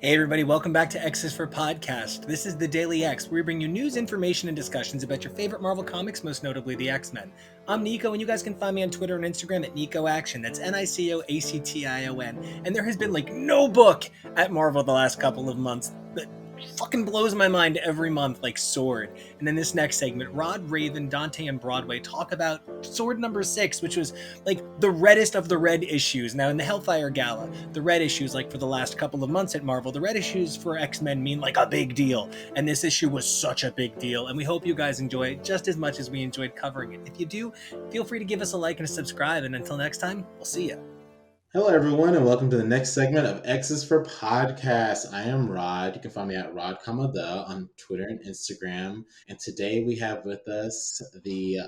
Hey everybody, welcome back to Xi4P Podcast. This is the Daily X, where we bring you news, information, and discussions about your favorite Marvel comics, most notably the X-Men. I'm Nico, and you guys can find me on Twitter and Instagram at NicoAction. That's NicoAction. And there has been no book at Marvel the last couple of months that fucking blows my mind every month, like Sword. And in this next segment, Rod, Raven, Dante, and Broadway talk about Sword number 6, which was the reddest of the red issues. Now in the Hellfire Gala, the red issues, for the last couple of months at Marvel, the red issues for X-Men mean a big deal. And this issue was such a big deal. And we hope you guys enjoy it just as much as we enjoyed covering it. If you do, feel free to give us a like and a subscribe. And until next time, we'll see you. Hello, everyone, and welcome to the next segment of X's for Podcast. I am Rod. You can find me at Rod, the on Twitter and Instagram. And today we have with us the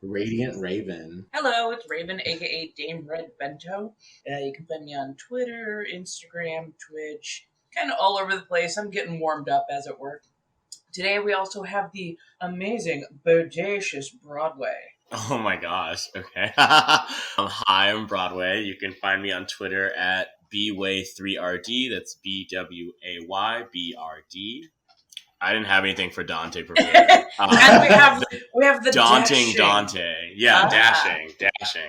Radiant Raven. Hello, it's Raven, aka Dame Red Bento. You can find me on Twitter, Instagram, Twitch, kind of all over the place. I'm getting warmed up, as it were. Today we also have the amazing, bodacious Broadway. Oh my gosh, okay. Hi, I'm Broadway. You can find me on Twitter at bway3rd. That's BWAYBRD. I didn't have anything for Dante prepared. And we have the Daunting dashing. Dante. Yeah, dashing.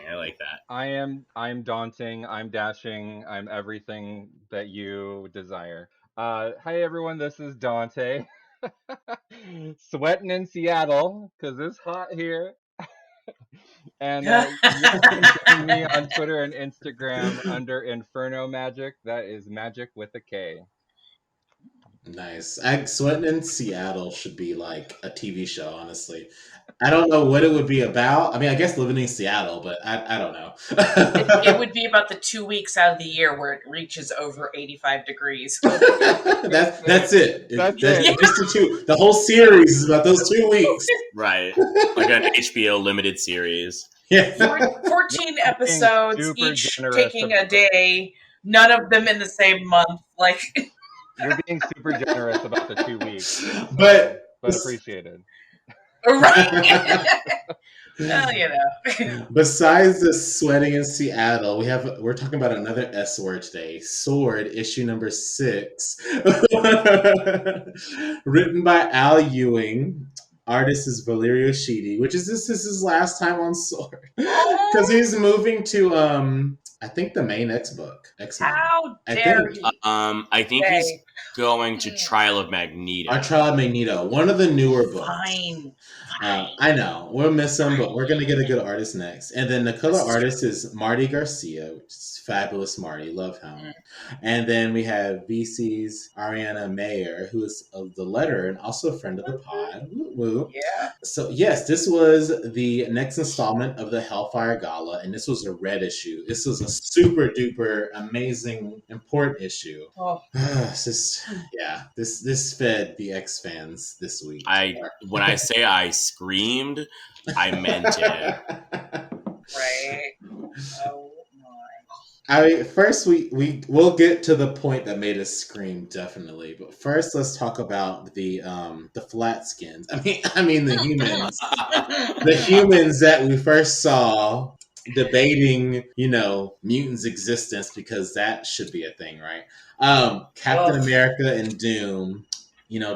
I like that. I'm daunting, I'm dashing, I'm everything that you desire. Hi everyone, this is Dante. Sweating in Seattle, because it's hot here. And you can find me on Twitter and Instagram under Inferno Magic. That is magic with a K. Nice. Sweating in Seattle should be like a TV show, honestly. I don't know what it would be about. I mean, I guess living in Seattle, but I don't know. It would be about the 2 weeks out of the year where it reaches over 85 degrees. That's it. That's it. Just the whole series is about those 2 weeks. Right. Like an HBO limited series. Yeah. 14 episodes, each taking a day, none of them in the same month. You're being super generous about the 2 weeks. But appreciated. Right. Well, Besides the sweating in Seattle, we're talking about another S word today. Sword, issue number 6. Written by Al Ewing. Artist is Valerio Schiti, which is this is his last time on Sword. Because he's moving to I think the main X book. X-Men. How dare you? I think he's going to Trial of Magneto. Our Trial of Magneto, one of the newer books. Fine. I know we'll miss him, but we're gonna get a good artist next. And then the color artist is Marty Garcia, which is fabulous. Marty, love him. And then we have VC's Ariana Mayer, who is the letterer and also a friend of the pod. Woo-woo. Yeah. So yes, this was the next installment of the Hellfire Gala, and this was a red issue. This was a super duper amazing important issue. Oh. This fed the X fans this week. When I say I screamed, I meant it. Right. Oh my. I mean, first we'll get to the point that made us scream, definitely. But first, let's talk about the flat skins. I mean the humans, the humans that we first saw debating, mutants' existence, because that should be a thing, right? Captain America and Doom,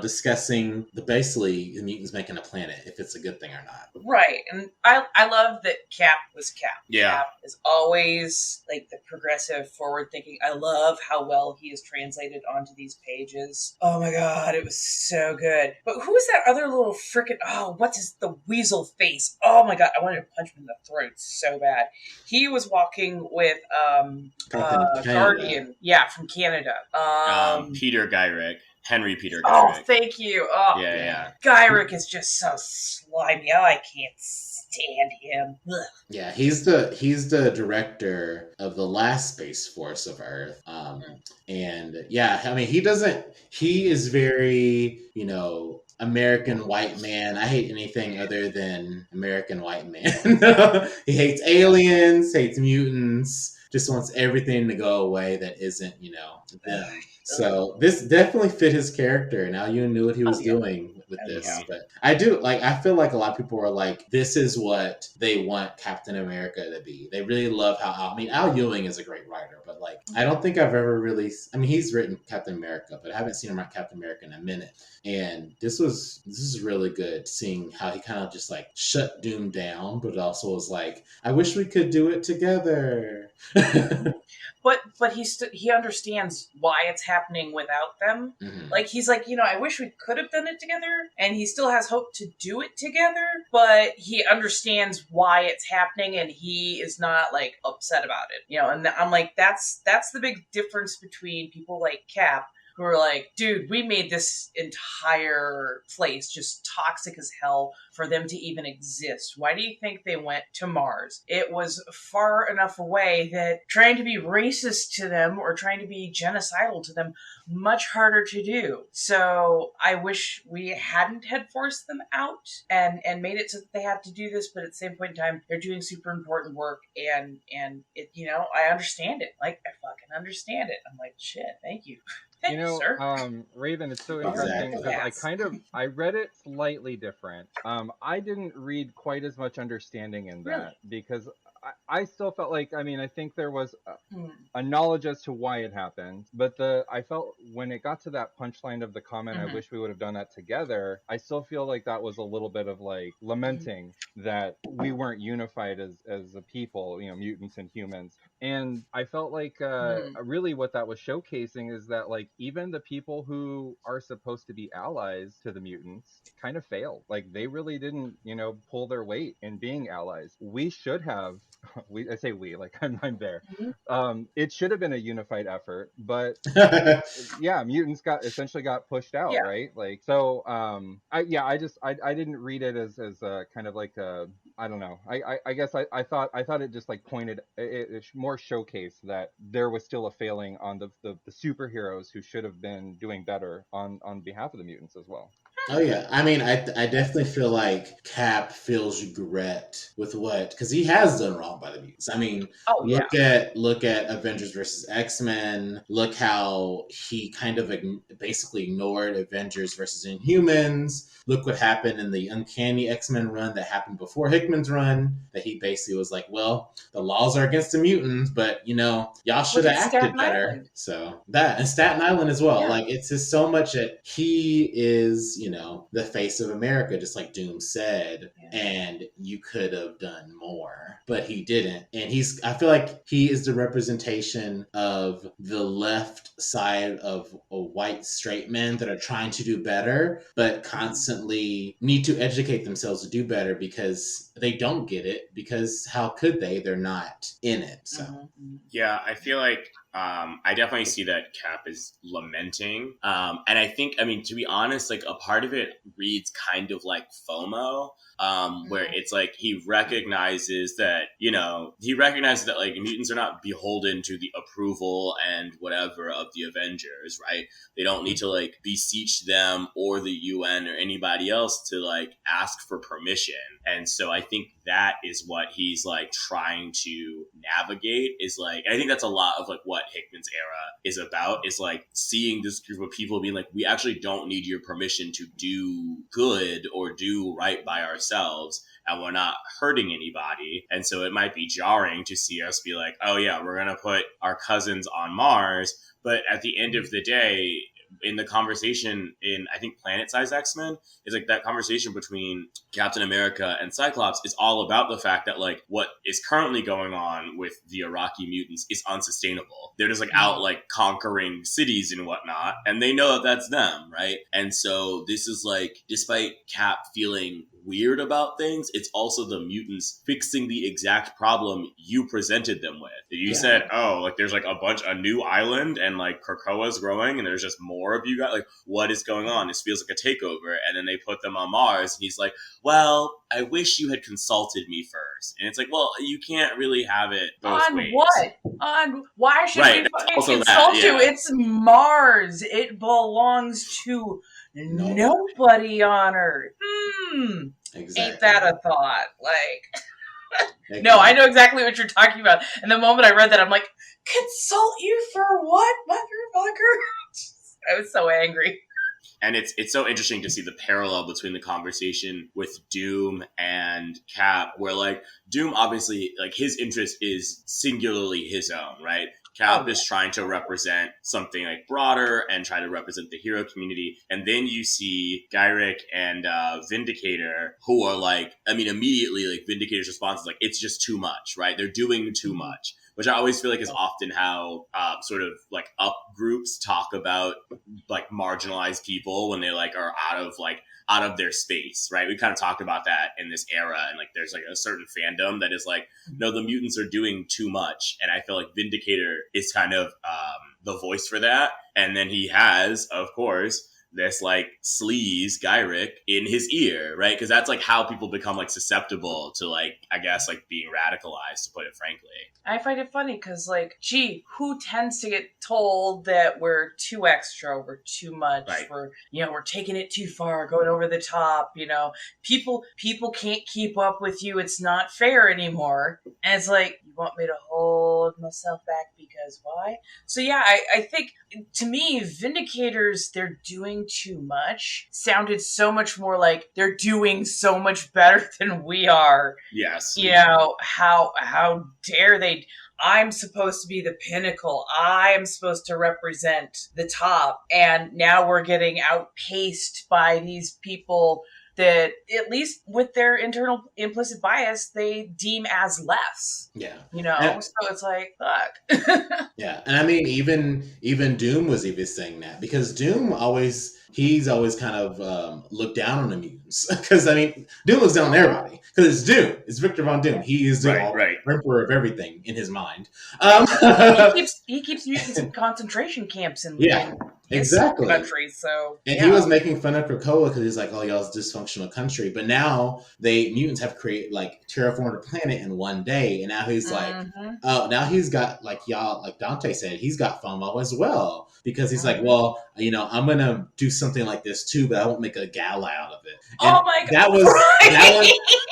discussing basically the mutants making a planet, if it's a good thing or not. Right, and I love that Cap was Cap. Yeah. Cap is always the progressive, forward-thinking. I love how well he is translated onto these pages. Oh my god, it was so good. But who is that other little frickin', the weasel face? Oh my god, I wanted to punch him in the throat so bad. He was walking with Guardian, from Canada. Peter Gyrick. Henry Peter Gyrick. Oh, thank you. Oh, yeah. Gyrick is just so slimy. Oh, I can't stand him. Ugh. Yeah, he's the director of the last Space Force of Earth. And yeah, he is very, American white man. I hate anything other than American white man. He hates aliens, hates mutants, just wants everything to go away that isn't, them. So this definitely fit his character, and Al Ewing knew what he was doing with this. Yeah. But I feel like a lot of people are like, this is what they want Captain America to be. They really love how Al Ewing is a great writer, but I don't think I've ever really. I mean, he's written Captain America, but I haven't seen him write Captain America in a minute. And this is really good, seeing how he kind of just like shut Doom down, but also was like, I wish we could do it together. But he understands why it's happening without them. Mhm. Like he's like, I wish we could have done it together, and he still has hope to do it together, but he understands why it's happening, and he is not like upset about it. And I'm like, that's the big difference between people like Cap, who are like, dude, we made this entire place just toxic as hell for them to even exist. Why do you think they went to Mars? It was far enough away that trying to be racist to them or trying to be genocidal to them, much harder to do. So I wish we hadn't had forced them out and made it so that they had to do this, but at the same point in time, they're doing super important work, and it, I understand it. Like, I fucking understand it. I'm like, shit, thank you. Thank you, sir. Raven, it's so Exactly. interesting because I read it slightly different. I didn't read quite as much understanding in that because I still felt like, I think there was a knowledge as to why it happened, but I felt when it got to that punchline of the comment, I wish we would have done that together, I still feel like that was a little bit of like lamenting that we weren't unified as a people, mutants and humans. And I felt like really what that was showcasing is that like even the people who are supposed to be allies to the mutants kind of failed. Like they really didn't, pull their weight in being allies. We should have I say we, like I'm there. It should have been a unified effort, but yeah, mutants essentially got pushed out, right? Like so I didn't read it as a kind of like a, I don't know. I guess I thought it just like pointed it more showcased that there was still a failing on the superheroes who should have been doing better on behalf of the mutants as well. Oh yeah, I definitely feel like Cap feels regret with because he has done wrong by the mutants. Look at Avengers versus X-Men. Look how he kind of basically ignored Avengers versus Inhumans. Look what happened in the Uncanny X-Men run that happened before Hickman's run. That he basically was like, well, the laws are against the mutants, but y'all should have acted better. Island. So that, and Staten Island as well. Yeah. Like it's just so much that he is, the face of America, just like Doom said, and you could have done more, but he didn't. And I feel like he is the representation of the left side of a white straight men that are trying to do better, but constantly need to educate themselves to do better because they don't get it, because how could they? They're not in it. So yeah, I feel like I definitely see that Cap is lamenting. And I think, to be honest, like a part of it reads kind of like FOMO, where it's like he recognizes that like mutants are not beholden to the approval and whatever of the Avengers, right? They don't need to like beseech them or the UN or anybody else to like ask for permission. And so I think that is what he's like trying to navigate, is like, and I think that's a lot of like what Hickman's era is about, is like seeing this group of people being like, we actually don't need your permission to do good or do right by ourselves, and we're not hurting anybody. And so it might be jarring to see us be like, oh yeah, we're gonna put our cousins on Mars, but at the end of the day, in the conversation in, I think, Planet Size X-Men, is like that conversation between Captain America and Cyclops is all about the fact that like what is currently going on with the Iraqi mutants is unsustainable. They're just like out like conquering cities and whatnot, and they know that that's them, right? And so this is like, despite Cap feeling weird about things, it's also the mutants fixing the exact problem you presented them with. You said, oh, like there's like a new island and like Krakoa's growing and there's just more of you guys. Like, what is going on? This feels like a takeover. And then they put them on Mars, and he's like, well, I wish you had consulted me first. And it's like, well, you can't really have it both on ways. What? On why should we fucking consult you? It's Mars. It belongs to nobody on Earth. Exactly. Ain't that a thought? Like, no, I know exactly what you're talking about. And the moment I read that, I'm like, consult you for what, motherfucker? I was so angry. And it's so interesting to see the parallel between the conversation with Doom and Cap, where like Doom obviously like his interest is singularly his own, right? Cap Oh, is trying to represent something like broader and try to represent the hero community. And then you see Gyrick and Vindicator, who are like, I mean, immediately, like, Vindicator's response is like, it's just too much, right? They're doing too much, which I always feel like is often how sort of like up groups talk about like marginalized people when they like are out of their space, right? We kind of talked about that in this era, and like there's like a certain fandom that is like, no, the mutants are doing too much, and I feel like Vindicator is kind of the voice for that. And then he has, of course, this like sleaze Gyrick in his ear, right? Because that's like how people become like susceptible to like, I guess, like being radicalized, to put it frankly. I find it funny because, like, gee, who tends to get told that we're too extra, we're too much, Right. we're taking it too far, going over the top, people can't keep up with you, it's not fair anymore. And it's like, you want me to hold myself back because why? So yeah, I think, to me, Vindicators, they're doing too much, sounded so much more like they're doing so much better than we are. Yes. How dare they? I'm supposed to be the pinnacle. I am supposed to represent the top. And now we're getting outpaced by these people that, at least with their internal implicit bias, they deem as less. Yeah. So it's like, fuck. Yeah, and I mean, even Doom was even saying that, because he's always kind of looked down on the mutants, because I mean, Doom looks down on everybody because it's Doom, it's Victor Von Doom. He is the emperor of everything in his mind. He keeps mutants in concentration camps in exactly country. So he was making fun of Krakoa because he's like, oh, y'all's dysfunctional country. But now mutants have created like terraformed a planet in one day, and now he's like, oh, now he's got like y'all, like Dante said, he's got FOMO as well, because he's like, well, I'm gonna do something like this too, but I won't make a gala out of it. And oh my god,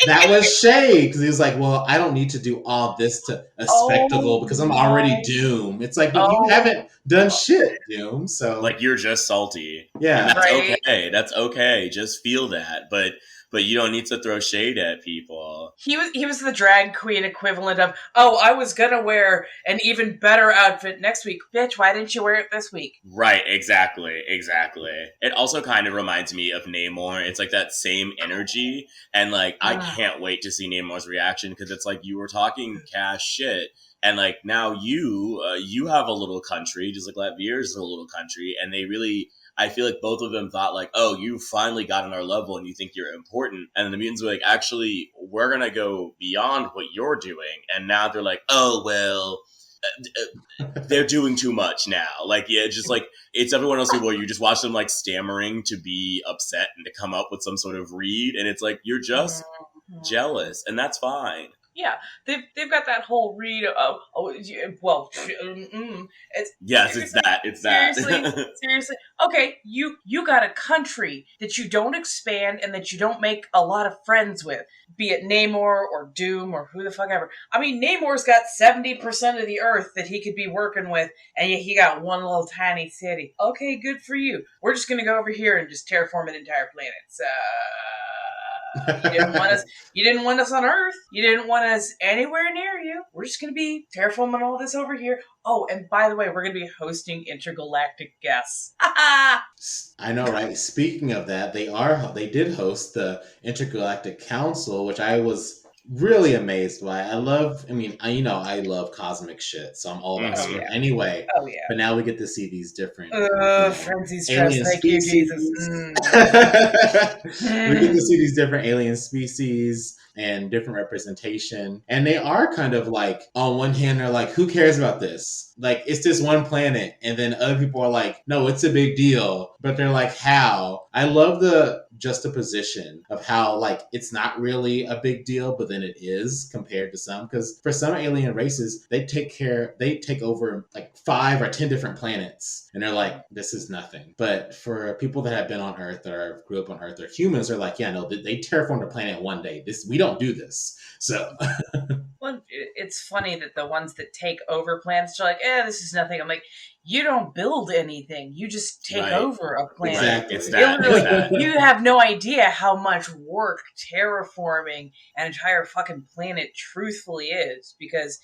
that was shade, because he was like, well, I don't need to do all this to a spectacle because I'm already Doom. It's like, but you haven't done shit, Doom. So like, you're just salty. Yeah, and that's okay. That's okay. Just feel that, but you don't need to throw shade at people. He was the drag queen equivalent of, oh, I was gonna wear an even better outfit next week. Bitch, why didn't you wear it this week? Right, exactly. It also kind of reminds me of Namor. It's like that same energy, and like I can't wait to see Namor's reaction, because it's like, you were talking cash shit, and like now you have a little country, just like Latvier's a little country, and they really, I feel like both of them thought like, oh, you finally got on our level and you think you're important. And then the mutants were like, actually, we're going to go beyond what you're doing. And now they're like, oh, well, they're doing too much now. Like, yeah, just like, it's everyone else where you just watch them like stammering to be upset and to come up with some sort of read. And it's like, you're just jealous, and that's fine. Yeah, they've got that whole read of, it's that. Seriously. Okay, you got a country that you don't expand and that you don't make a lot of friends with, be it Namor or Doom or who the fuck ever. I mean, Namor's got 70% of the Earth that he could be working with, and yet he got one little tiny city. Okay, good for you. We're just gonna go over here and just terraform an entire planet. You didn't want us on Earth. You didn't want us anywhere near you. We're just going to be terraforming all this over here. Oh, and by the way, we're going to be hosting intergalactic guests. I know, right? Speaking of that, they did host the Intergalactic Council, which I was really amazed by. I love cosmic shit, so I'm all about it anyway. Oh yeah. But now we get to see these different frenzy stress. Thank you, Jesus. We get to see these different alien species and different representation, and they are kind of like, on one hand, they're like, who cares about this? Like, it's this one planet. And then other people are like, no, it's a big deal. But they're like, how? I love the juxtaposition of how, like, it's not really a big deal, but then it is compared to some. Because for some alien races, they take over like 5 or 10 different planets. And they're like, this is nothing. But for people that have been on Earth or grew up on Earth, or humans, are like, yeah, no, they terraformed a planet one day. We don't do this. So Well, it's funny that the ones that take over planets are like, this is nothing. I'm like, you don't build anything. You just take Right. over a planet. Exactly. It's that. Literally, It's that. you have no idea how much work terraforming an entire fucking planet truthfully is, because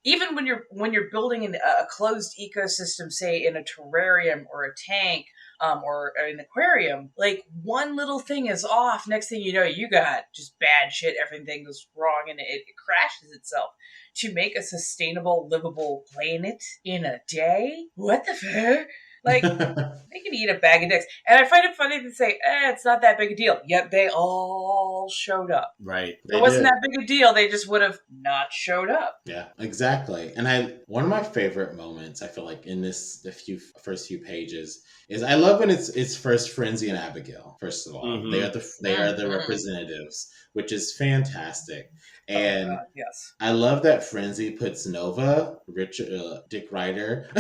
even when you're building a closed ecosystem, say in a terrarium or a tank, or an aquarium, like one little thing is off. Next thing you know, you got just bad shit. Everything goes wrong and it crashes itself. To make a sustainable, livable planet in a day? What the fuck? Like, they can eat a bag of dicks. And I find it funny to say, it's not that big a deal. Yet they all showed up. Right. If it wasn't that big a deal, they just would have not showed up. Yeah, exactly. And one of my favorite moments, I feel like, in the first few pages is I love when it's first Frenzy and Abigail. First of all, Mhm. they are the representatives, which is fantastic. And yes, I love that Frenzy puts Nova, Dick Ryder,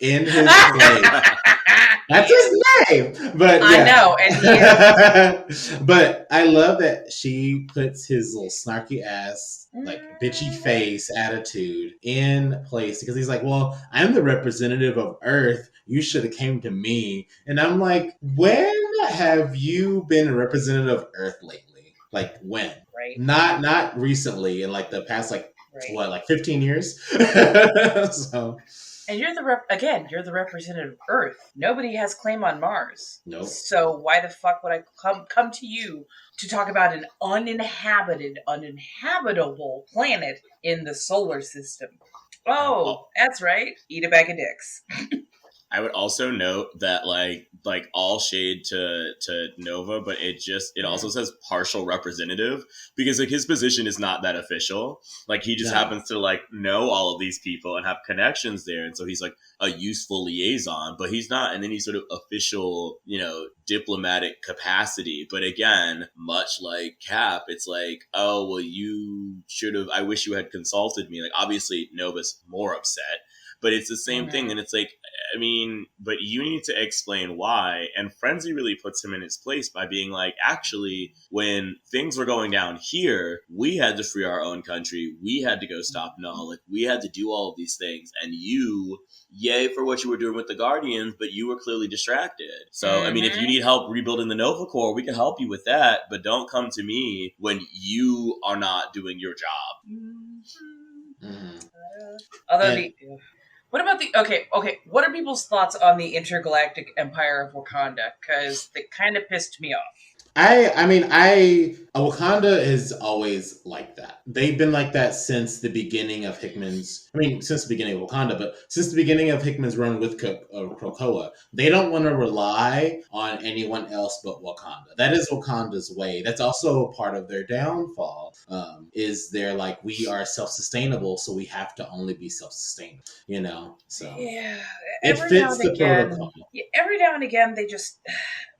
in his place. That's his name. But yeah. I know, and but I love that she puts his little snarky ass, like bitchy face attitude in place, because he's like, well, I'm the representative of Earth. You should have came to me. And I'm like, when have you been a representative of Earth lately? Like when? Right. Not recently, in like the past, like right. what, like 15 years? So. And you're the representative of Earth. Nobody has claim on Mars. Nope. So why the fuck would I come to you to talk about an uninhabitable planet in the solar system? Oh, that's right. Eat a bag of dicks. I would also note that like all shade to Nova, but it also says partial representative, because like his position is not that official. Like he just happens to like know all of these people and have connections there, and so he's like a useful liaison, but he's not in any sort of official, diplomatic capacity. But again, much like Cap, it's like, oh well, you should have. I wish you had consulted me. Like obviously Nova's more upset. But it's the same thing, and it's like, I mean, but you need to explain why. And Frenzy really puts him in his place by being like, actually, when things were going down here, we had to free our own country. We had to go stop Null. Like, we had to do all of these things. And you, yay for what you were doing with the Guardians, but you were clearly distracted. So, I mean, if you need help rebuilding the Nova Corps, we can help you with that. But don't come to me when you are not doing your job. What about okay, what are people's thoughts on the intergalactic empire of Wakanda? Because they kind of pissed me off. Wakanda is always like that. They've been like that since the beginning of since the beginning of Wakanda, but since the beginning of Hickman's run with Krakoa. They don't want to rely on anyone else but Wakanda. That is Wakanda's way. That's also part of their downfall, is they're like, we are self-sustainable, so we have to only be self-sustainable, So yeah, it fits the protocol. Yeah, every now and again, they just...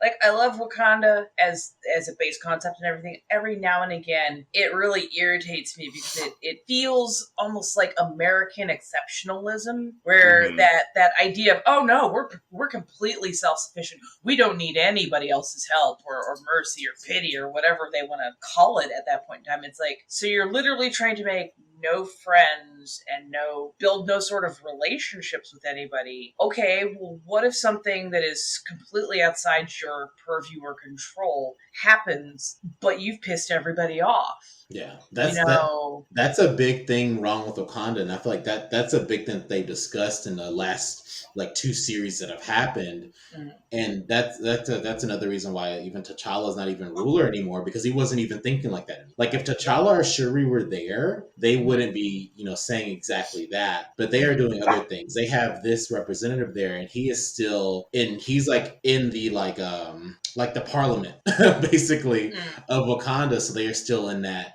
Like, I love Wakanda as a base concept and everything. Every now and again, it really irritates me because it feels almost like American exceptionalism, where that idea of, oh no, we're completely self-sufficient. We don't need anybody else's help or mercy or pity or whatever they want to call it at that point in time. It's like, so you're literally trying to make no friends and build no sort of relationships with anybody. Okay, well, what if something that is completely outside your purview or control happens, but you've pissed everybody off? Yeah, that's a big thing wrong with Wakanda, and I feel like that's a big thing that they discussed in the last like 2 series that have happened, and that's another reason why even T'Challa is not even ruler anymore, because he wasn't even thinking like that. Like if T'Challa or Shuri were there, they wouldn't be saying exactly that, but they are doing other things. They have this representative there, and he is still he's like in the like the parliament basically of Wakanda, so they are still in that.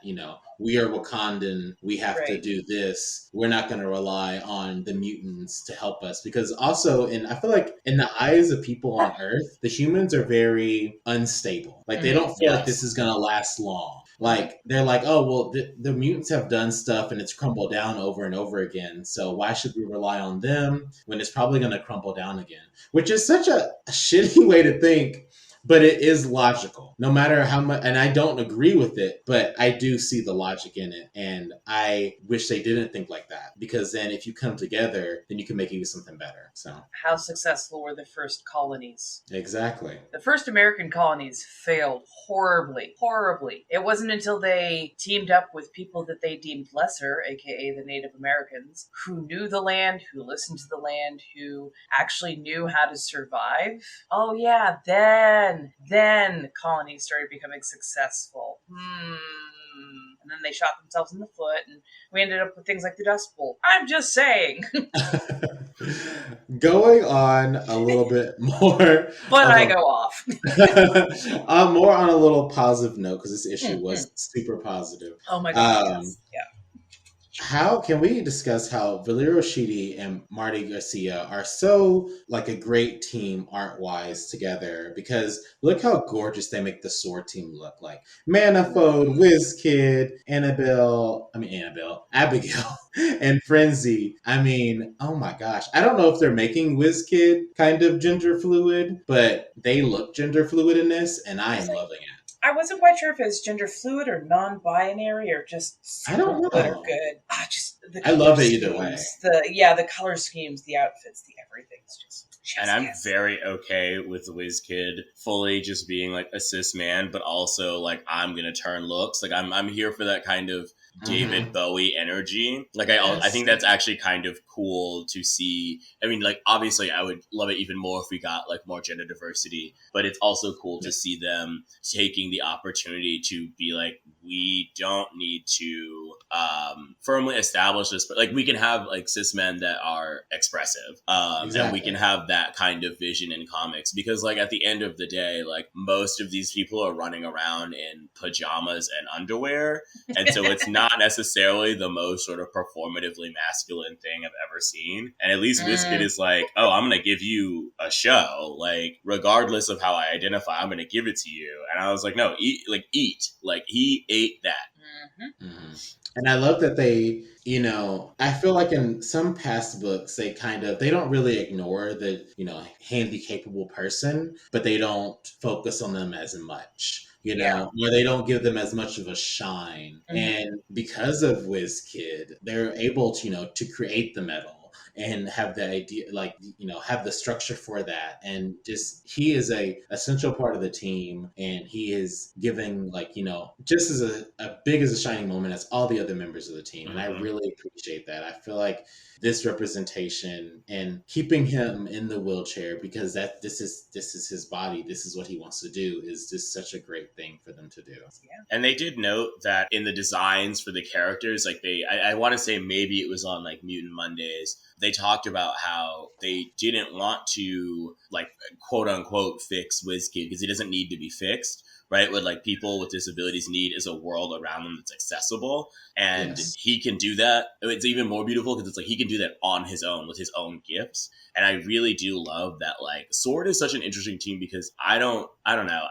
We are Wakandan. We have to do this. We're not going to rely on the mutants to help us, because also, I feel like in the eyes of people on Earth, the humans are very unstable. Like they don't feel like this is going to last long. Like they're like, oh well, the mutants have done stuff and it's crumbled down over and over again. So why should we rely on them when it's probably going to crumble down again? Which is such a shitty way to think. but it is logical. No matter how much, and I don't agree with it, but I do see the logic in it. And I wish they didn't think like that, because then if you come together, then you can make even something better. So, How successful were the first colonies? exactly. The first American colonies failed horribly, horribly. It wasn't until they teamed up with people that they deemed lesser, aka the Native Americans, who knew the land, who listened to the land, who actually knew how to survive. Oh yeah, then colonies started becoming successful. And then they shot themselves in the foot, and we ended up with things like the Dust Bowl. I'm just saying. Going on a little bit more, But of I a go off. more on a little positive note, because this issue was super positive. Oh my god, yes. Yeah. How can we discuss how Valerio Schiti and Marty Garcia are so like a great team art wise together? Because look how gorgeous they make the sword team look like. Manifold, WizKid, Abigail, and Frenzy. I mean, oh my gosh. I don't know if they're making WizKid kind of gender fluid, but they look gender fluid in this, and I am loving it. I wasn't quite sure if it's gender fluid or non-binary or just I don't know. good or good. Just the I love it either way. The color schemes, the outfits, the everything's just. And I'm very okay with WizKid fully just being like a cis man, but also like I'm gonna turn looks. Like I'm here for that kind of David Bowie energy. Like I think that's actually kind of cool to see. I mean, like obviously I would love it even more if we got like more gender diversity, but it's also cool to see them taking the opportunity to be like, we don't need to firmly establish this, but like we can have like cis men that are expressive, and we can have that kind of vision in comics, because like at the end of the day, like most of these people are running around in pajamas and underwear, and so it's not necessarily the most sort of performatively masculine thing I've ever seen. And at least WizKid is like, oh, I'm gonna give you a show, like regardless of how I identify, I'm gonna give it to you. And I was like, no, eat. Like he ate that. And I love that they, I feel like in some past books, they don't really ignore the, handy capable person, but they don't focus on them as much, or they don't give them as much of a shine. And because of WizKid, they're able to, to create the metal and have the idea, like, have the structure for that. And just, he is a essential part of the team, and he is giving, like, just as a big as a shining moment as all the other members of the team. And I really appreciate that. I feel like this representation and keeping him in the wheelchair, because this is his body, this is what he wants to do, is just such a great thing for them to do. And they did note that in the designs for the characters, like I want to say maybe it was on like Mutant Mondays, they talked about how they didn't want to like quote unquote fix WizKid because he doesn't need to be fixed. Right? What like people with disabilities need is a world around them that's accessible. And he can do that. It's even more beautiful because it's like he can do that on his own with his own gifts. And I really do love that. Like Sword is such an interesting team because I don't know.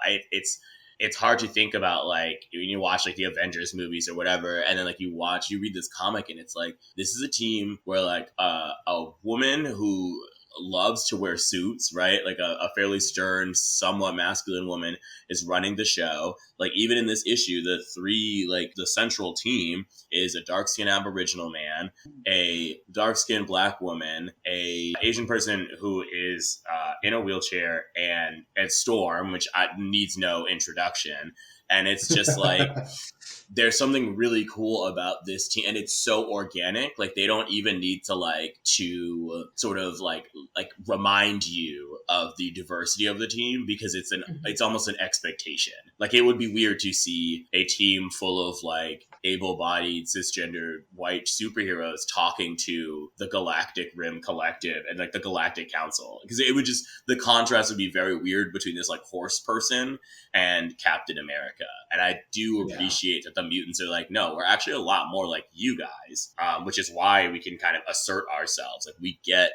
It's hard to think about like when you watch like the Avengers movies or whatever, and then like you read this comic and it's like this is a team where like a woman who loves to wear suits, right? Like a fairly stern, somewhat masculine woman is running the show. Like even in this issue, the central team is a dark-skinned Aboriginal man, a dark-skinned Black woman, a Asian person who is in a wheelchair, and Storm, which needs no introduction. And it's just like there's something really cool about this team, and it's so organic. Like they don't even need to to sort of like remind you of the diversity of the team, because it's almost an expectation. Like it would be weird to see a team full of like able-bodied cisgender white superheroes talking to the Galactic Rim Collective and like the Galactic Council, because it would just, the contrast would be very weird between this like horse person and Captain America. And I do appreciate that the mutants are like, no, we're actually a lot more like you guys, which is why we can kind of assert ourselves. Like we get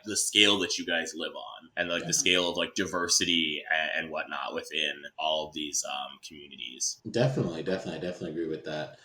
the scale that you guys live on, and like the scale of like diversity and whatnot within all of these communities. Definitely agree with that.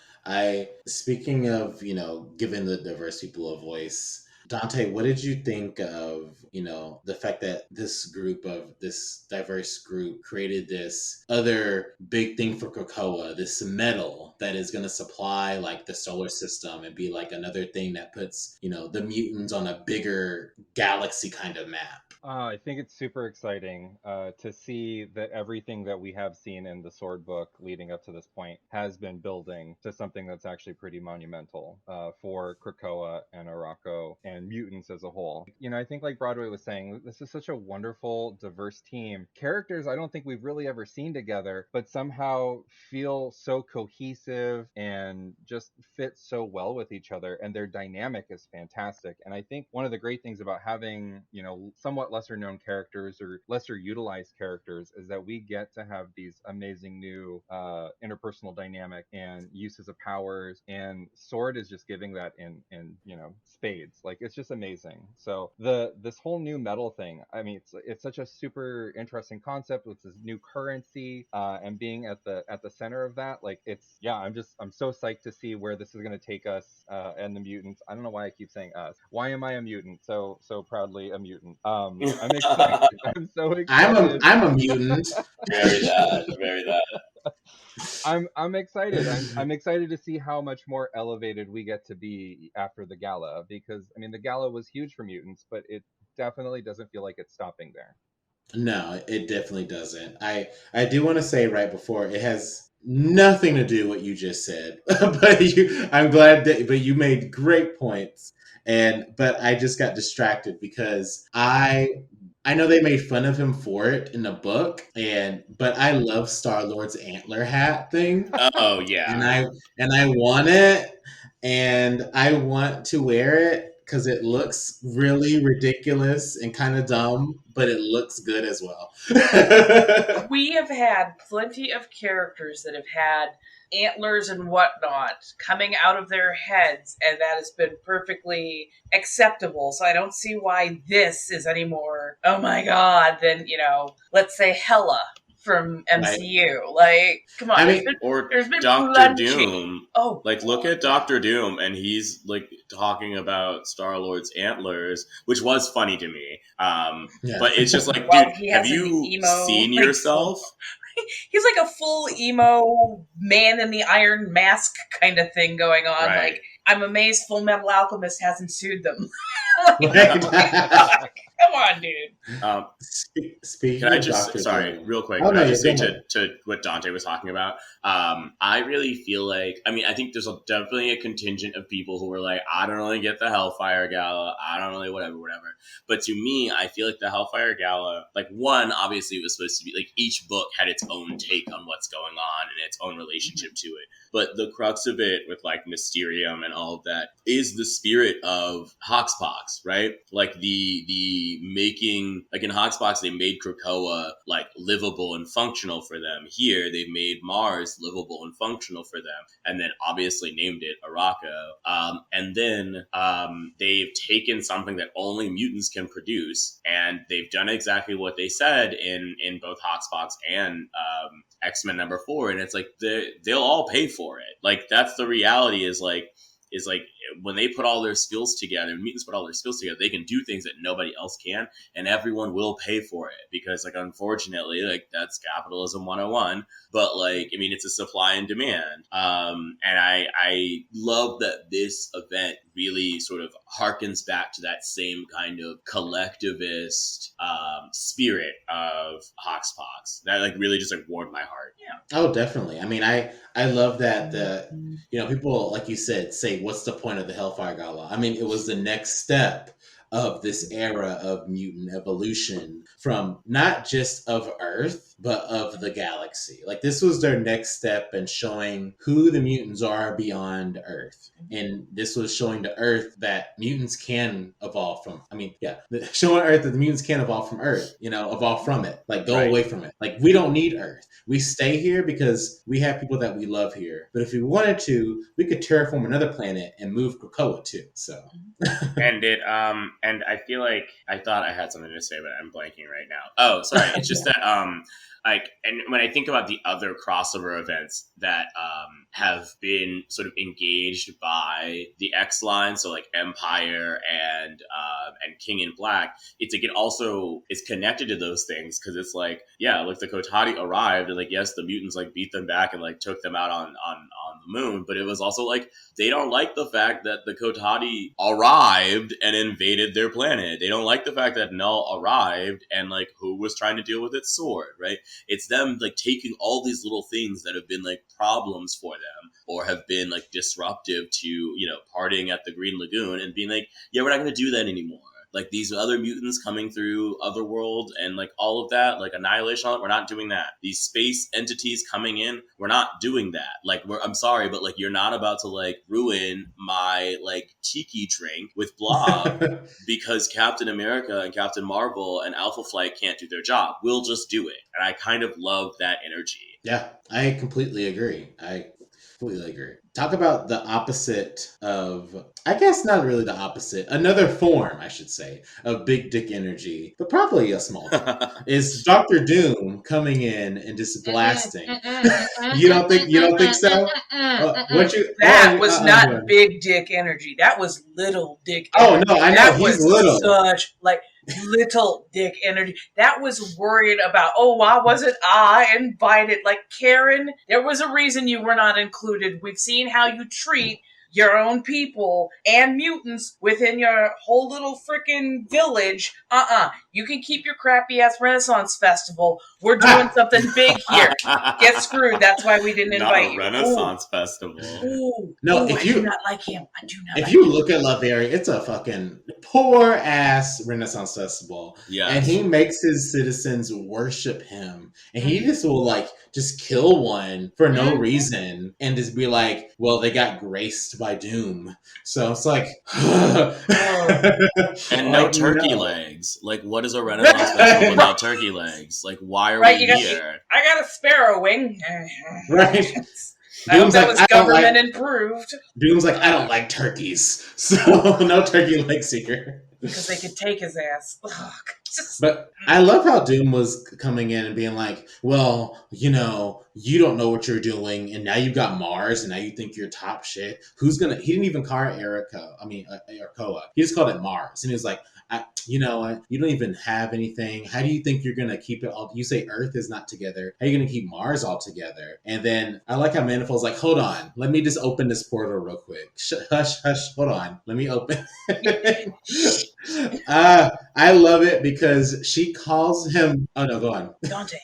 Speaking of, giving the diverse people a voice, Dante, what did you think of, the fact that this diverse group created this other big thing for Krakoa, this metal that is going to supply like the solar system and be like another thing that puts, the mutants on a bigger galaxy kind of map? I think it's super exciting to see that everything that we have seen in the Sword book leading up to this point has been building to something that's actually pretty monumental for Krakoa and Arakko and mutants as a whole. I think like Broadway was saying, this is such a wonderful, diverse team. Characters I don't think we've really ever seen together, but somehow feel so cohesive and just fit so well with each other, and their dynamic is fantastic. And I think one of the great things about having, somewhat lesser known characters or lesser utilized characters is that we get to have these amazing new interpersonal dynamic and uses of powers, and Sword is just giving that in spades. Like, it's just amazing. So this whole new metal thing, I mean, it's such a super interesting concept with this new currency and being at the center of that. Like, I'm so psyched to see where this is going to take us and the mutants. I don't know why I keep saying us. Why am I a mutant? So proudly a mutant. I'm excited. I'm so excited. I'm a mutant. Very that. I'm excited. I'm excited to see how much more elevated we get to be after the gala, because I mean the gala was huge for mutants, but it definitely doesn't feel like it's stopping there. No, it definitely doesn't. I do want to say right before, it has nothing to do what you just said, I'm glad but you made great points, but I just got distracted because I know they made fun of him for it in the book, but I love Star-Lord's antler hat thing, Oh yeah. and I want it, and I want to wear it because it looks really ridiculous and kind of dumb, but it looks good as well. We have had plenty of characters that have had antlers and whatnot coming out of their heads, and that has been perfectly acceptable. So I don't see why this is any more, oh my god, than, let's say Hela from MCU. Right. Like, come on. I mean, there's been Dr. plenty. Doom. Oh, like, look at Dr. Doom, and he's like talking about Star-Lord's antlers, which was funny to me. Yeah. But it's just like, well, dude, have you seen yourself? He's like a full emo man in the iron mask kind of thing going on. Right. Like, I'm amazed Full Metal Alchemist hasn't sued them. Come on, dude. Speaking Can I of just, Dr. sorry, Doom. real quick, Oh, can no, I just yeah, say go ahead. to what Dante was talking about? I really feel like, I think there's definitely a contingent of people who are like, I don't really get the Hellfire Gala, I don't really whatever. But to me, I feel like the Hellfire Gala, like, one, obviously it was supposed to be, like, each book had its own take on what's going on and its own relationship to it. But the crux of it with, like, Mysterium and all of that is the spirit of Hoxpox, right? Like, the making, like, in Hoxpox, they made Krakoa, like, livable and functional for them. Here, they've made Mars livable and functional for them, and then obviously named it Arakko. And then they've taken something that only mutants can produce, and they've done exactly what they said in both Hoxpox and X-Men #4, and it's like they'll all pay for it. Like, that's the reality, is like when they put all their skills together, mutants put all their skills together, they can do things that nobody else can, and everyone will pay for it, because, like, unfortunately, like, that's capitalism 101. But, like, it's a supply and demand. And I love that this event really sort of harkens back to that same kind of collectivist spirit of Hoxpox. That, like, really just, like, warmed my heart. Yeah. Oh, definitely. I love that people, like you said, say, what's the point of the Hellfire Gala? It was the next step of this era of mutant evolution from not just of Earth, but of the galaxy. Like, this was their next step in showing who the mutants are beyond Earth. And this was showing to Earth that mutants can evolve from, showing Earth that the mutants can evolve from Earth, evolve from it, like, go away from it. Like, we don't need Earth. We stay here because we have people that we love here. But if we wanted to, we could terraform another planet and move Krakoa too. So, and it And I feel like I thought I had something to say, but I'm blanking right now. Oh, sorry. It's just that like, and when I think about the other crossover events that have been sort of engaged by the X line, so like Empire and King in Black, it's like it also is connected to those things because it's like, yeah, like the Kotati arrived and like, yes, the mutants like beat them back and like took them out on the moon, but it was also like they don't like the fact that the Kotati arrived and invaded their planet. They don't like the fact that Null arrived and like who was trying to deal with its sword, right? It's them like taking all these little things that have been like problems for them or have been like disruptive to, you know, partying at the Green Lagoon and being like, yeah, we're not going to do that anymore. Like these other mutants coming through Otherworld and like all of that, like Annihilation, we're not doing that. These space entities coming in, we're not doing that. Like I'm sorry, but like you're not about to like ruin my like tiki drink with Blob because Captain America and Captain Marvel and Alpha Flight can't do their job. We'll just do it. And I kind of love that energy. Yeah, I completely agree. Talk about the opposite of, I guess not really the opposite, another form, I should say, of big dick energy, but probably a small one, is Doctor Doom coming in and just blasting. You don't think so? That was not big dick energy. That was little dick energy. Oh no, I know that he's was little. Such like little dick energy. That was worried about, oh, why wasn't I invited? Like, Karen, there was a reason you were not included. We've seen how you treat your own people and mutants within your whole little freaking village. You can keep your crappy ass Renaissance Festival. We're doing something big here. Get screwed. That's why we didn't invite you. Renaissance Festival. No, I do not like him. I do not. If you look at Latveria, it's a fucking poor ass Renaissance Festival. Yeah, and he makes his citizens worship him, and he just will like just kill one for no reason and just be like, well, they got graced by Doom. So it's like and no turkey legs. Like, what is a Renaissance Festival without turkey legs? Like, why are we here? I got a sparrow wing. Right. I hope that was government improved. Doom's like, I don't like turkeys, so no turkey leg seeker. Because they could take his ass. But I love how Doom was coming in and being like, well, you know, you don't know what you're doing, and now you've got Mars, and now you think you're top shit. He didn't even call it Arakoa. He just called it Mars. And he was like, you don't even have anything. How do you think you're going to keep it all? You say Earth is not together. How are you going to keep Mars all together? And then I like how Manifold's like, hold on. Let me just open this portal real quick. Hush. Hold on. Let me open. I love it because she calls him. Oh, no, go on. Dante.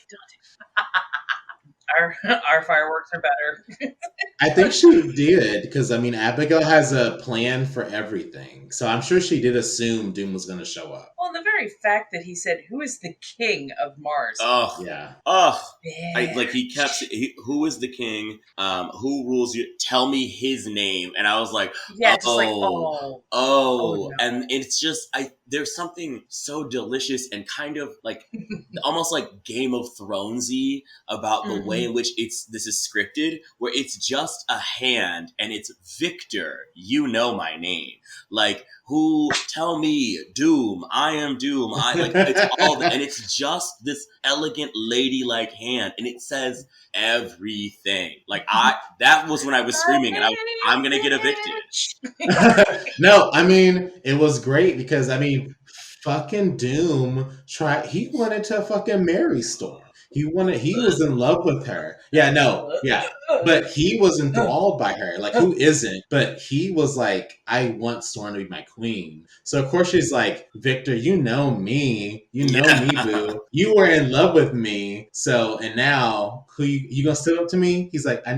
Our fireworks are better. I think she did because, I mean, Abigail has a plan for everything. So I'm sure she did assume Doom was going to show up. Well, the very fact that he said, who is the king of Mars? Oh, yeah. Oh, he kept, who is the king? Who rules you? Tell me his name. And I was like, no. And it's just, there's something so delicious and kind of like almost like Game of Thronesy about the way in which this is scripted, where it's just a hand and it's Victor, you know my name. Like, who? Tell me, Doom. I am Doom. It's all, and it's just this elegant, ladylike hand, and it says everything. Like that was when I was screaming, and I'm gonna get evicted. No, I mean it was great because fucking Doom he wanted to fucking marry Storm. He was in love with her. But he was enthralled by her. Like, who isn't? But he was like, I want Storm to be my queen. So of course she's like, Victor, you know me. You know me, boo. You were in love with me. So, and now, who you gonna sit up to me? She's like, I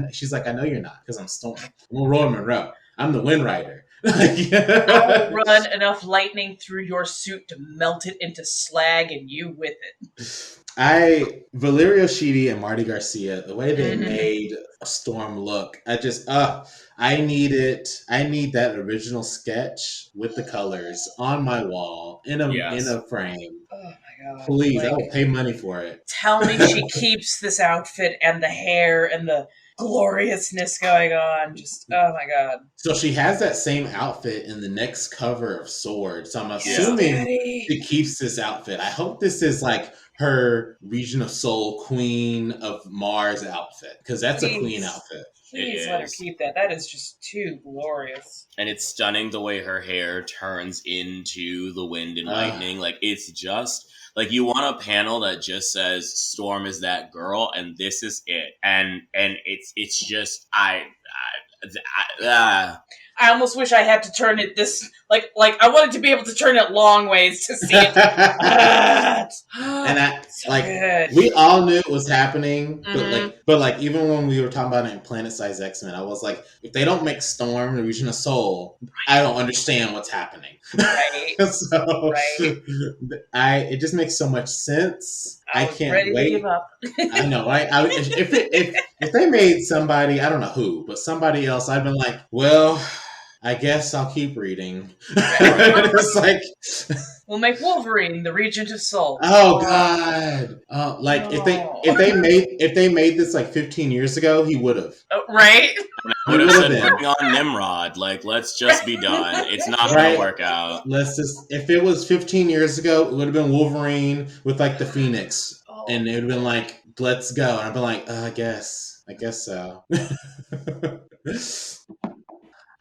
know you're not, because I'm Storm. I'm Roy Monroe. I'm the Wind Rider. I will run enough lightning through your suit to melt it into slag, and you with it. Valerio Schiti and Marty Garcia, the way they made Storm look, I need it. I need that original sketch with the colors on my wall in a frame. Oh my god! Please, I will pay money for it. Tell me she keeps this outfit and the hair and the gloriousness going on. Just, oh my god. So she has that same outfit in the next cover of Sword. So I'm Yes, assuming Daddy. she keeps this outfit. I hope this is like her Region of Soul Queen of Mars outfit, because that's a queen Please. outfit. Please It let her is. keep that. That is just too glorious. And it's stunning the way her hair turns into the wind and lightning. Like, it's just like, you want a panel that just says Storm is that girl and this is it. And it's just I almost wish I had to turn it this like I wanted to be able to turn it long ways to see it. And I So like good. we all knew it was happening, Mhm. but like even when we were talking about it in Planet Size X-Men, I was like, if they don't make Storm the Region of Soul, I don't understand what's happening. Right. So Right. it just makes so much sense. I I was can't ready to wait. give up. I know, right? If they made somebody, I don't know who, but somebody else, I'd been like, well, I guess I'll keep reading. It's like, We'll make Wolverine the Regent of Soul. oh god, like No. if they made this like 15 years ago, he would have. Oh, right? I would have would've said, been. bring on Nimrod. Like, let's just be done. It's not Right. gonna work out. Let's just, if it was 15 years ago, it would have been Wolverine with like the Phoenix, Oh. and it would have been like, let's go. And I'd be like, I guess so.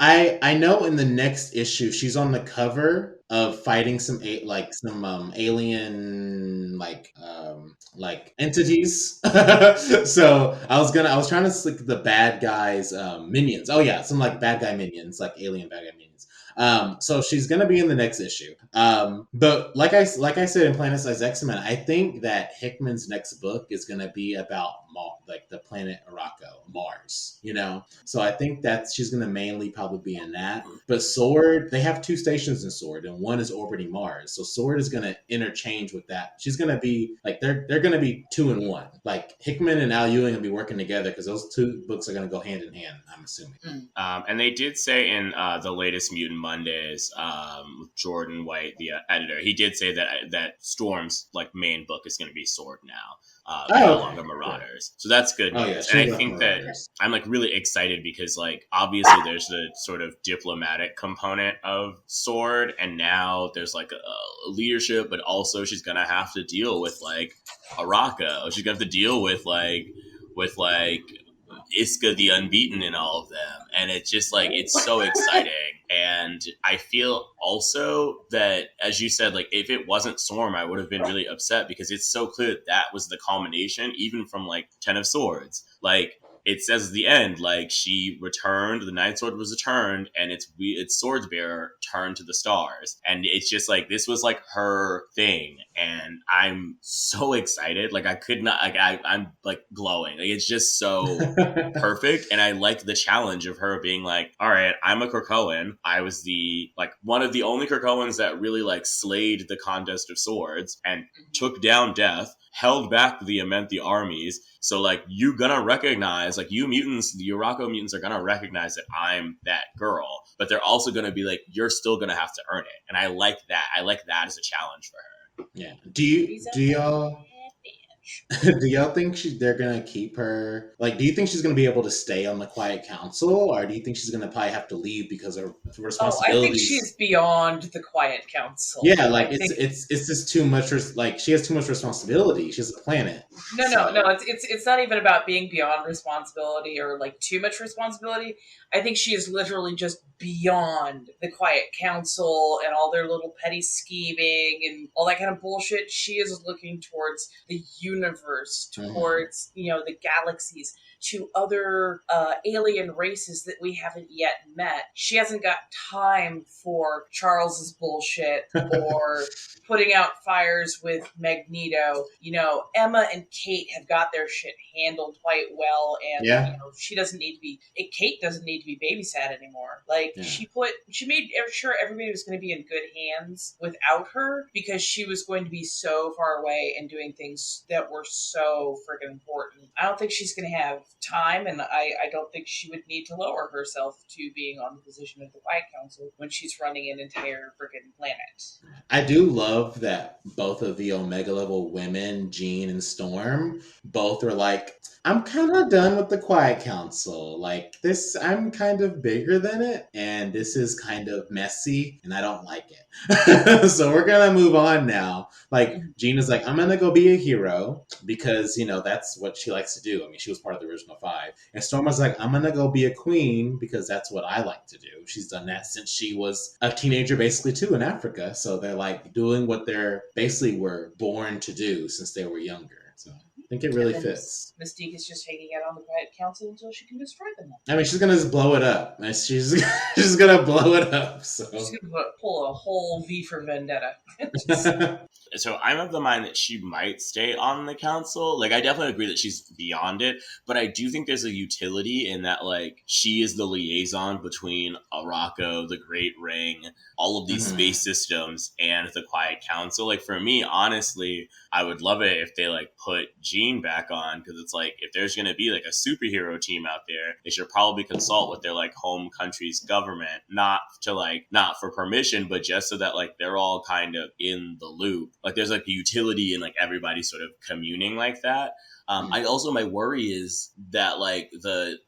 I know in the next issue she's on the cover of fighting some alien like entities. So I was trying to like the bad guys minions. Oh yeah, some like bad guy minions, like alien bad guy minions. So she's gonna be in the next issue. But like I said in Planet Size X-Men, I think that Hickman's next book is gonna be about like the planet Araco, Mars. You know, so I think that she's gonna mainly probably be in that. But Sword, they have 2 stations in Sword, and one is orbiting Mars. So Sword is gonna interchange with that. She's gonna be like they're gonna be 2 in 1. Like Hickman and Al Ewing will be working together because those 2 books are gonna go hand in hand. I'm assuming. And they did say in the latest Mutant Mondays, with Jordan White, the editor, he did say that Storm's like main book is going to be Sword now, no longer Marauders. So that's good news. Oh, yeah, and I think that I'm like really excited because like obviously there's the sort of diplomatic component of Sword, and now there's like a leadership, but also she's gonna have to deal with like Araco. She's gonna have to deal with Iska the Unbeaten and all of them. And it's just like, it's so exciting. And I feel also that, as you said, like if it wasn't Storm, I would have been really upset because it's so clear that was the culmination, even from like 10 of Swords. Like it says at the end, like she returned, the Ninth Sword was returned, and its Sword's bearer turned to the stars. And it's just like, this was like her thing. And I'm so excited. Like I could not, like I'm like glowing. Like it's just so perfect. And I like the challenge of her being like, all right, I'm a Krakoan. I was one of the only Krakoans that really like slayed the contest of swords and took down death, held back the Amenthi armies. So like you gonna recognize, like you mutants, the Araco mutants are gonna recognize that I'm that girl, but they're also gonna be like, you're still gonna have to earn it. And I like that. I like that as a challenge for her. Yeah. Do y'all do y'all think they're gonna keep her? Like, do you think she's gonna be able to stay on the Quiet Council, or do you think she's gonna probably have to leave because of responsibilities? Oh, I think she's beyond the Quiet Council. Yeah, like it's just too much. Like she has too much responsibility. She's a planet. No. It's not even about being beyond responsibility or like too much responsibility. I think she is literally just beyond the Quiet Council and all their little petty scheming and all that kind of bullshit. She is looking towards the universe, towards the galaxies, to other alien races that we haven't yet met. She hasn't got time for Charles's bullshit or putting out fires with Magneto. Emma and Kate have got their shit handled quite well, and she doesn't need to be. Kate doesn't need to be babysat anymore. Like she made sure everybody was going to be in good hands without her because she was going to be so far away and doing things that were so freaking important. I don't think she's going to have time, and I don't think she would need to lower herself to being on the position of the Quiet Council when she's running an entire freaking planet. I do love that both of the Omega level women, Jean and Storm, both are like, I'm kind of done with the Quiet Council. Like this, I'm kind of bigger than it, and this is kind of messy, and I don't like it. So we're gonna move on now. Like Gina's like, I'm gonna go be a hero because that's what she likes to do. I mean, she was part of the original five, and Storm was like, I'm gonna go be a queen because that's what I like to do. She's done that since she was a teenager, basically too, in Africa. So they're like doing what they're basically were born to do since they were younger. So I think it really fits. Mystique is just hanging out on the Quiet Council until she can destroy them. I mean, she's gonna just blow it up. She's gonna blow it up. So she's gonna pull a whole V for Vendetta. So I'm of the mind that she might stay on the council. Like, I definitely agree that she's beyond it, but I do think there's a utility in that, like, she is the liaison between Arakko, the Great Ring, all of these space systems, and the Quiet Council. Like, for me, honestly, I would love it if they, like, put Jean back on, because it's like, if there's going to be, like, a superhero team out there, they should probably consult with their, like, home country's government, not for permission, but just so that, like, they're all kind of in the loop. Like, there's, like, a utility in, like, everybody sort of communing like that. My worry is that, like, the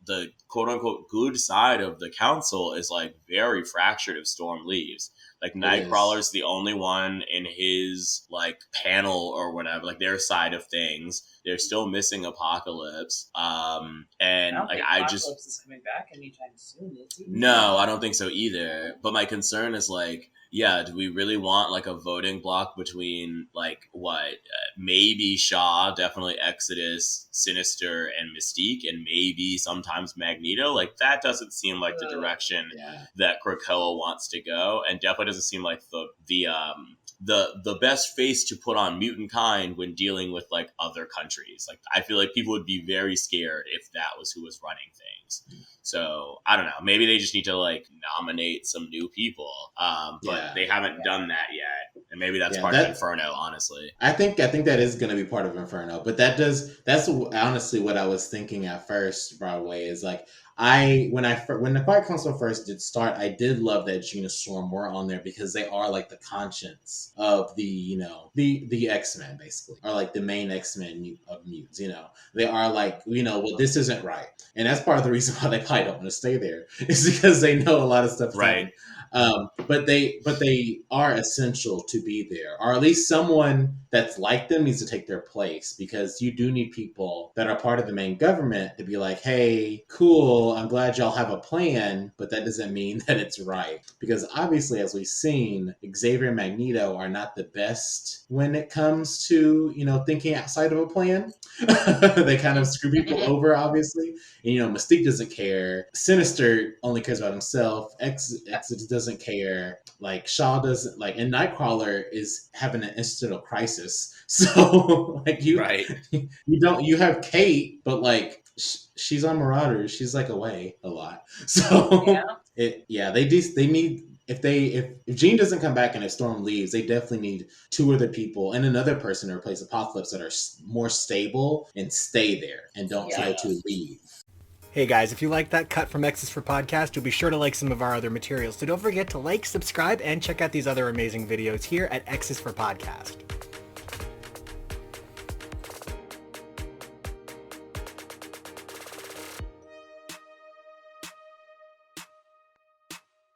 quote unquote good side of the council is, like, very fractured if Storm leaves. Like, Nightcrawler's the only one in his, like, panel or whatever, like, their side of things. They're still missing Apocalypse. And I don't like, think Apocalypse is coming back anytime soon, is he? No, I don't think so either. But my concern is, like, yeah, do we really want, like, a voting block between, like, maybe Shaw, definitely Exodus, Sinister, and Mystique, and maybe sometimes Magneto? Like, that doesn't seem like the direction that Krakoa wants to go, and definitely doesn't seem like the best face to put on mutant kind when dealing with, like, other countries. Like, I feel like people would be very scared if that was who was running things. So I don't know. Maybe they just need to, like, nominate some new people, but they haven't done that yet. And maybe that's part of Inferno. Honestly, I think that is going to be part of Inferno. But that's honestly what I was thinking at first. Broadway is like, when the Quiet Council first did start, I did love that Gina Storm were on there because they are, like, the conscience of the the X-Men, basically, or, like, the main X-Men of mutants. They are like, well, this isn't right, and that's part of the reason why they probably don't want to stay there is because they know a lot of stuff. Right. But they are essential to be there, or at least someone that's like them needs to take their place, because you do need people that are part of the main government to be like, hey, cool, I'm glad y'all have a plan, but that doesn't mean that it's right. Because obviously, as we've seen, Xavier and Magneto are not the best when it comes to, thinking outside of a plan. They kind of screw people over, obviously. And, Mystique doesn't care. Sinister only cares about himself. Exodus doesn't care. Like, Shaw doesn't, like, and Nightcrawler is having an existential crisis. So, like, you have Kate, but, like, she's on Marauders. She's, like, away a lot. So they need, if Jean doesn't come back and if Storm leaves, they definitely need two other people and another person to replace Apocalypse that are more stable and stay there and don't try to leave. Hey guys, if you like that cut from X's4 Podcast, you'll be sure to like some of our other materials. So don't forget to like, subscribe, and check out these other amazing videos here at X's4 Podcast.